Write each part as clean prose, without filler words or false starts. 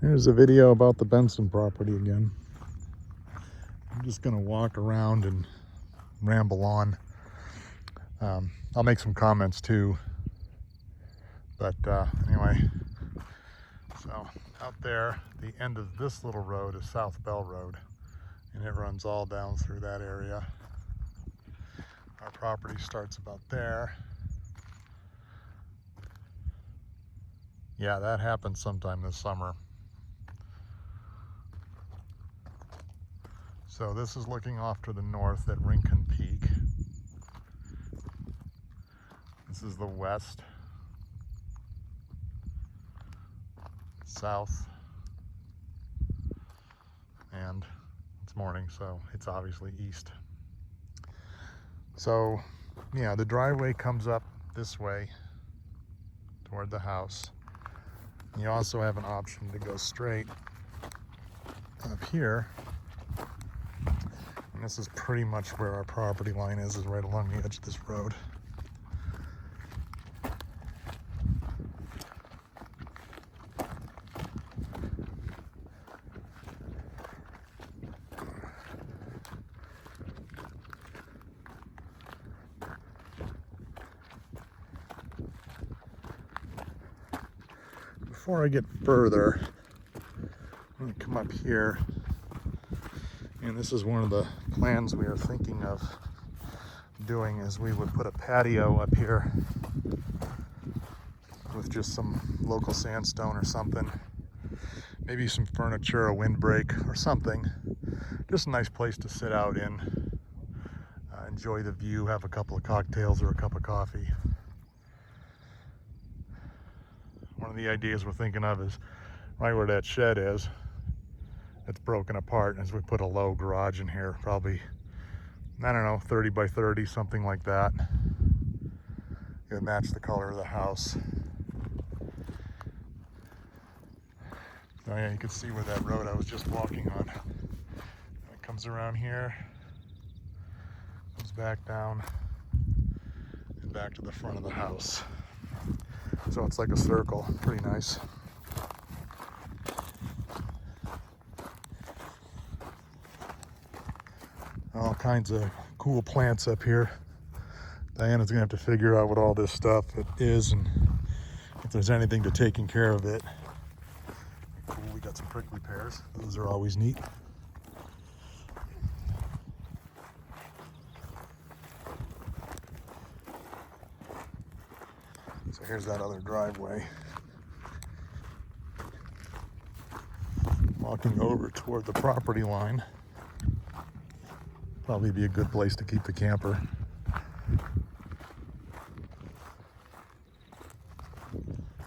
Here's a video about the Benson property again. I'm just gonna walk around and ramble on. I'll make some comments too, but anyway, so out there, the end of this little road is South Bell Road, and it runs all down through that area. Our property starts about there. Yeah, that happened sometime this summer. So this is looking off to the north at Rincon Peak. This is the west, south, and it's morning, so it's obviously east. So yeah, the driveway comes up this way toward the house. You also have an option to go straight up here. And this is pretty much where our property line is right along the edge of this road. Before I get further, I'm going to come up here, and this is one of the plans we are thinking of doing, is we would put a patio up here with just some local sandstone or something, maybe some furniture, a windbreak or something. Just a nice place to sit out in, enjoy the view, have a couple of cocktails or a cup of coffee. One of the ideas we're thinking of is right where that shed is. It's broken apart, as we put a low garage in here, probably, I don't know, 30 by 30, something like that. It would match the color of the house. So yeah, you can see where that road I was just walking on. It comes around here, comes back down, and back to the front of the house. So it's like a circle, pretty nice. All kinds of cool plants up here. Diana's gonna have to figure out what all this stuff is and if there's anything to taking care of it. Cool, we got some prickly pears. Those are always neat. So here's that other driveway. Walking over toward the property line. Probably be a good place to keep the camper.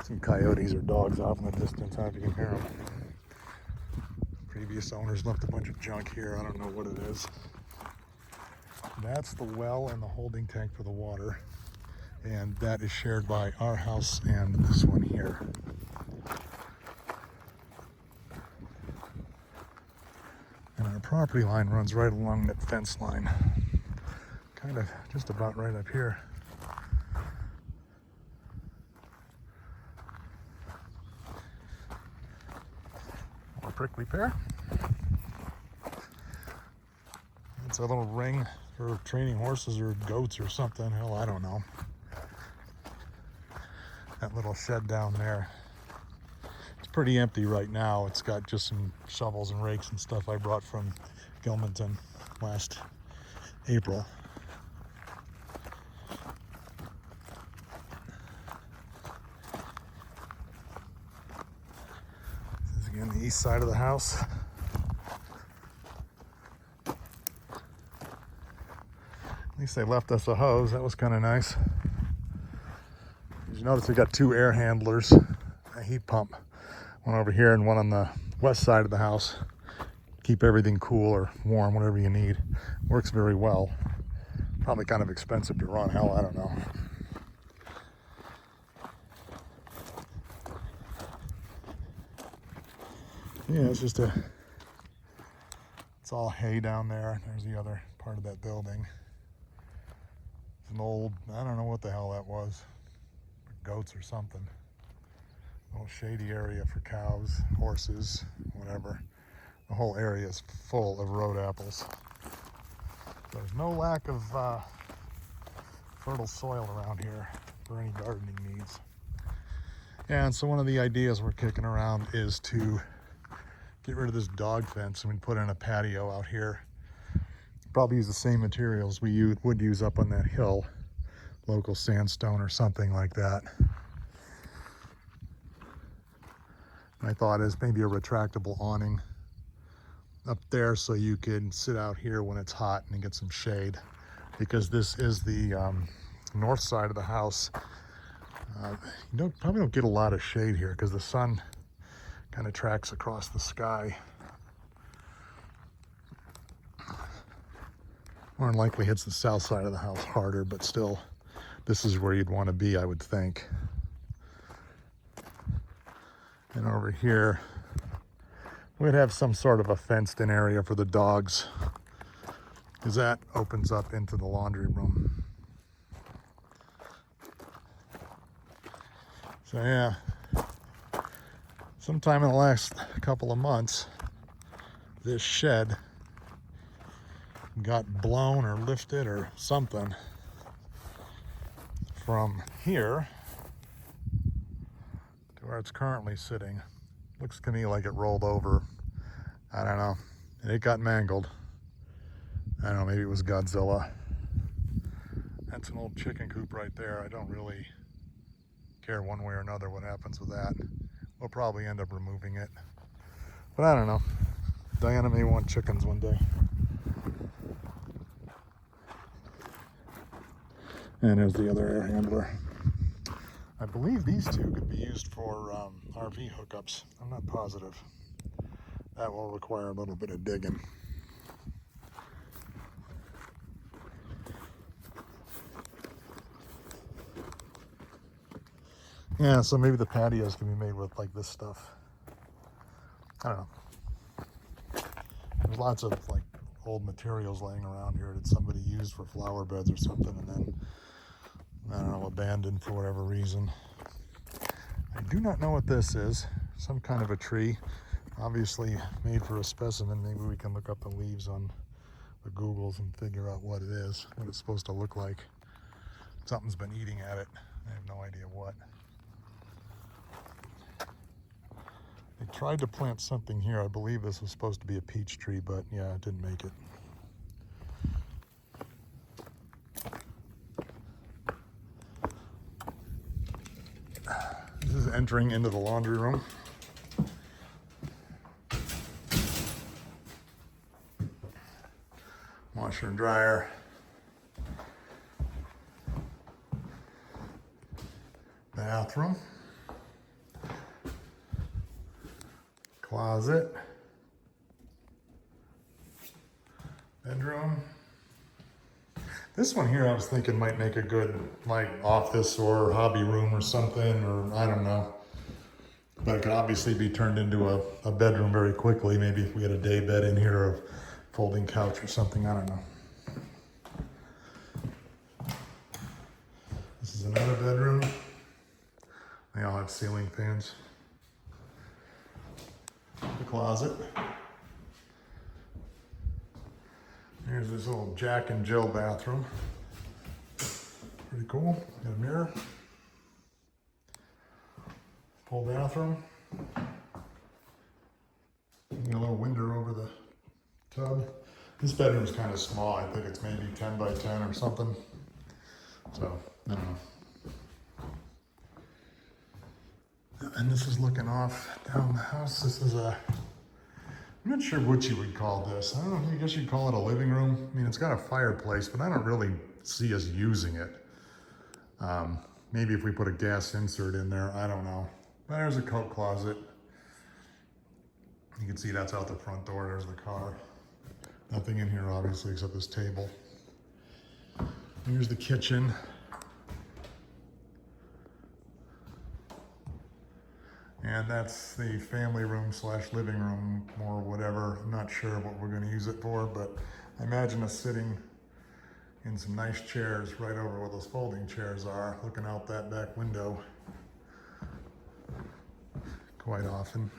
Some coyotes or dogs off in the distance. I don't know if you can hear them. Previous owners left a bunch of junk here. I don't know what it is. That's the well and the holding tank for the water. And that is shared by our house and this one here. And our property line runs right along that fence line. Kind of just about right up here. More prickly pear. It's a little ring for training horses or goats or something. Hell, I don't know. That little shed down there. It's pretty empty right now. It's got just some shovels and rakes and stuff I brought from Gilmanton last April. This is again the east side of the house. At least they left us a hose. That was kind of nice. As you notice, we got two air handlers, a heat pump, one over here and one on the west side of the house. Keep everything cool or warm, whatever you need. Works very well. Probably kind of expensive to run. Hell, I don't know. Yeah, it's all hay down there. There's the other part of that building. It's an old, I don't know what the hell that was. Goats or something. Little shady area for cows, horses, whatever. The whole area is full of road apples. There's no lack of fertile soil around here for any gardening needs. Yeah, and so one of the ideas we're kicking around is to get rid of this dog fence and we put in a patio out here. Probably use the same materials we would use up on that hill, local sandstone or something like that. My thought is maybe a retractable awning up there so you can sit out here when it's hot and get some shade, because this is the north side of the house. You probably don't get a lot of shade here because the sun kind of tracks across the sky. More than likely hits the south side of the house harder, but still, this is where you'd want to be, I would think. And over here, we'd have some sort of a fenced-in area for the dogs, because that opens up into the laundry room. So yeah, sometime in the last couple of months, this shed got blown or lifted or something from here to where it's currently sitting. Looks to me like it rolled over. I don't know. And it got mangled. I don't know, maybe it was Godzilla. That's an old chicken coop right there. I don't really care one way or another what happens with that. We'll probably end up removing it. But I don't know. Diana may want chickens one day. And there's the other air handler. I believe these two could be used for RV hookups. I'm not positive. That will require a little bit of digging. Yeah, so maybe the patios can be made with like this stuff. I don't know. There's lots of like old materials laying around here that somebody used for flower beds or something, and then, I don't know, abandoned for whatever reason. I do not know what this is. Some kind of a tree, obviously made for a specimen. Maybe we can look up the leaves on the Googles and figure out what it is, what it's supposed to look like. Something's been eating at it. I have no idea what. They tried to plant something here. I believe this was supposed to be a peach tree, but yeah, it didn't make it. This is entering into the laundry room. Washer and dryer. Bathroom. Closet. Bedroom. This one here I was thinking might make a good like office or hobby room or something, or I don't know. But it could obviously be turned into a bedroom very quickly. Maybe if we had a day bed in here or a folding couch or something, I don't know. This is another bedroom. They all have ceiling fans. The closet. Here's this little Jack and Jill bathroom. Pretty cool. Got a mirror. Full bathroom. Got a little window over the tub. This bedroom's kind of small. I think it's maybe 10 by 10 or something. So, I don't know. And this is looking off down the house. This is I'm not sure what you would call this. I don't know, I guess you'd call it a living room. I mean, it's got a fireplace, but I don't really see us using it. Maybe if we put a gas insert in there, I don't know. But there's a coat closet. You can see that's out the front door. There's the car. Nothing in here, obviously, except this table. Here's the kitchen. And that's the family room / living room or whatever. I'm not sure what we're going to use it for, but I imagine us sitting in some nice chairs right over where those folding chairs are, looking out that back window. quite often.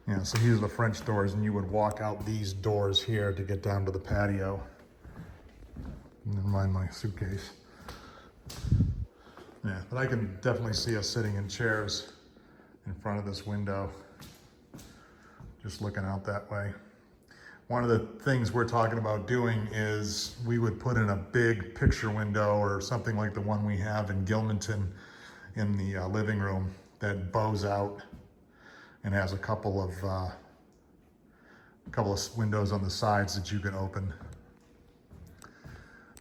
Yeah, so these are the French doors, and you would walk out these doors here to get down to the patio. Never mind my suitcase. Yeah, but I can definitely see us sitting in chairs in front of this window, just looking out that way. One of the things we're talking about doing is we would put in a big picture window or something like the one we have in Gilmanton in the living room that bows out and has a couple of windows on the sides that you can open.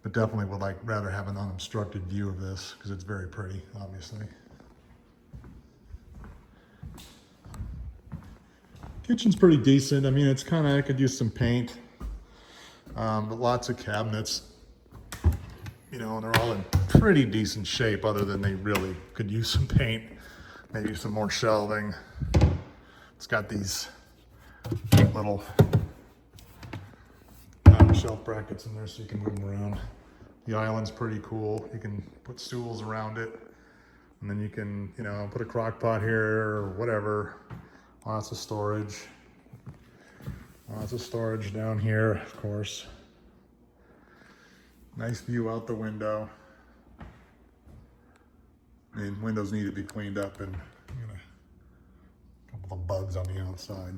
But definitely would rather have an unobstructed view of this because it's very pretty, obviously. Kitchen's pretty decent. I mean, it's kind of, I could use some paint, but lots of cabinets, you know, and they're all in pretty decent shape other than they really could use some paint, maybe some more shelving. It's got these neat little shelf brackets in there so you can move them around. The island's pretty cool. You can put stools around it, and then you can, you know, put a crock pot here or whatever. Lots of storage. Lots of storage down here, of course. Nice view out the window. I mean, windows need to be cleaned up, and you know, a couple of bugs on the outside.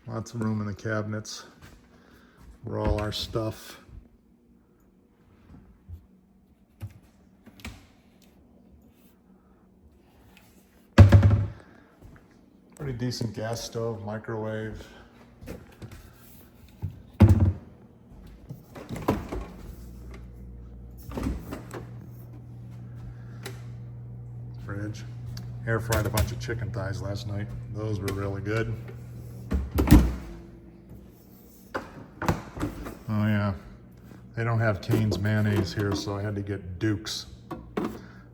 Lots of room in the cabinets for all our stuff. Pretty decent gas stove, microwave. Fridge. Air fried a bunch of chicken thighs last night. Those were really good. Oh yeah, they don't have Cane's mayonnaise here, so I had to get Duke's.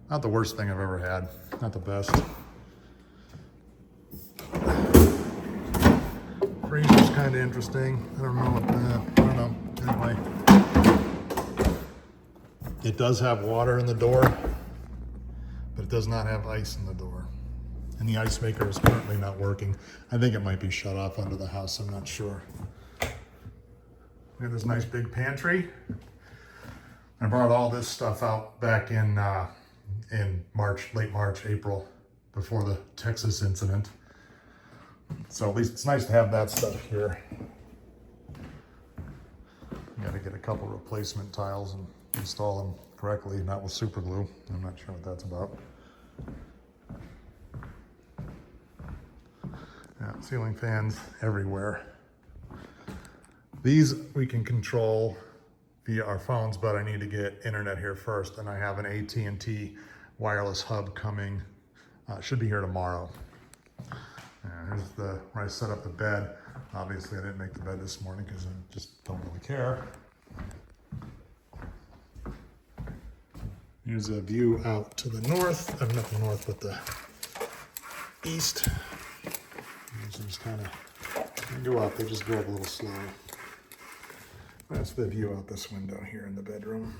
Not the worst thing I've ever had, not the best. Freezer's kind of interesting. I don't know what, I don't know, anyway. It does have water in the door, but it does not have ice in the door. And the ice maker is currently not working. I think it might be shut off under the house, I'm not sure. We have this nice big pantry. I brought all this stuff out back in March, late March, April, before the Texas incident. So at least it's nice to have that stuff here. Got to get a couple replacement tiles and install them correctly, not with super glue. I'm not sure what that's about. Yeah, ceiling fans everywhere. These we can control via our phones, but I need to get internet here first, and I have an AT&T wireless hub coming. Should be here tomorrow. Here's where I set up the bed. Obviously, I didn't make the bed this morning because I just don't really care. Here's a view out to the north. Not the north, but the east. So just kind of go up. They just go up a little slow. That's the view out this window here in the bedroom.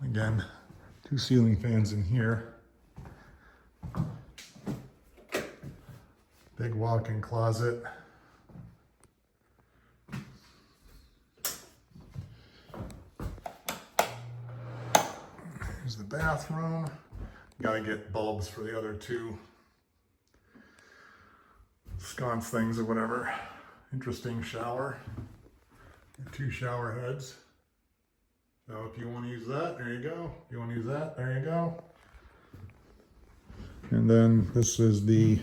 Again, 2 ceiling fans in here. Big walk-in closet. Here's the bathroom. Gotta get bulbs for the other 2 sconce things or whatever. Interesting shower. 2 shower heads. So if you want to use that, there you go. If you want to use that, there you go. And then this is the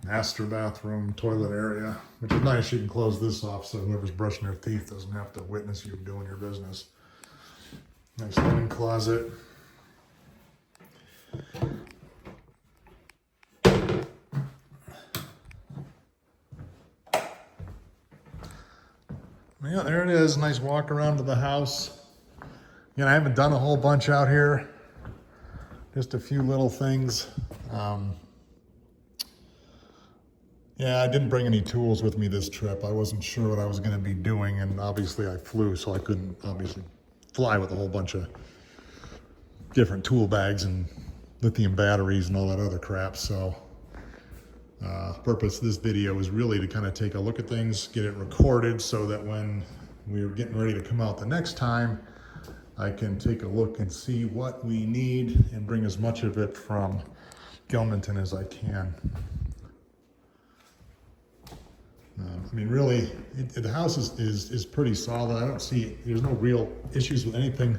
master bathroom toilet area, which is nice. You can close this off so whoever's brushing their teeth doesn't have to witness you doing your business. Nice linen closet. Yeah, there it is. Nice walk around to the house. You know, I haven't done a whole bunch out here. Just a few little things. Yeah, I didn't bring any tools with me this trip. I wasn't sure what I was going to be doing, and obviously I flew, so I couldn't obviously fly with a whole bunch of different tool bags and lithium batteries and all that other crap. So purpose of this video is really to kind of take a look at things, get it recorded so that when we're getting ready to come out the next time, I can take a look and see what we need and bring as much of it from Gilmanton as I can. I mean, really, the house is pretty solid. I don't see, there's no real issues with anything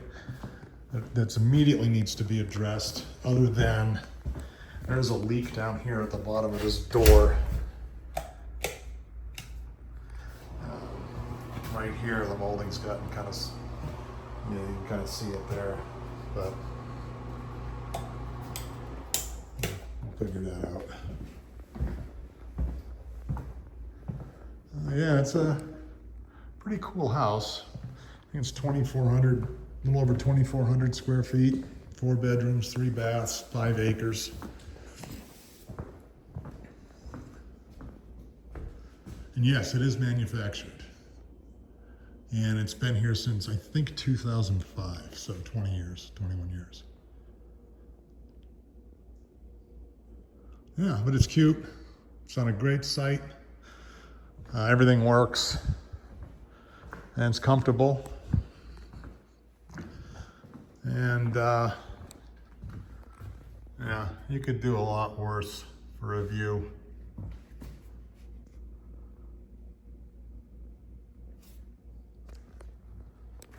that's immediately needs to be addressed, other than there's a leak down here at the bottom of this door. Right here, the molding's gotten kind of, you know, you can kind of see it there, but we'll figure that out. Yeah, it's a pretty cool house. I think it's 2,400, a little over 2,400 square feet, 4 bedrooms, 3 baths, 5 acres. And yes, it is manufactured. And it's been here since, I think, 2005, so 20 years, 21 years. Yeah, but it's cute. It's on a great site. Everything works, and it's comfortable. And yeah, you could do a lot worse for a view.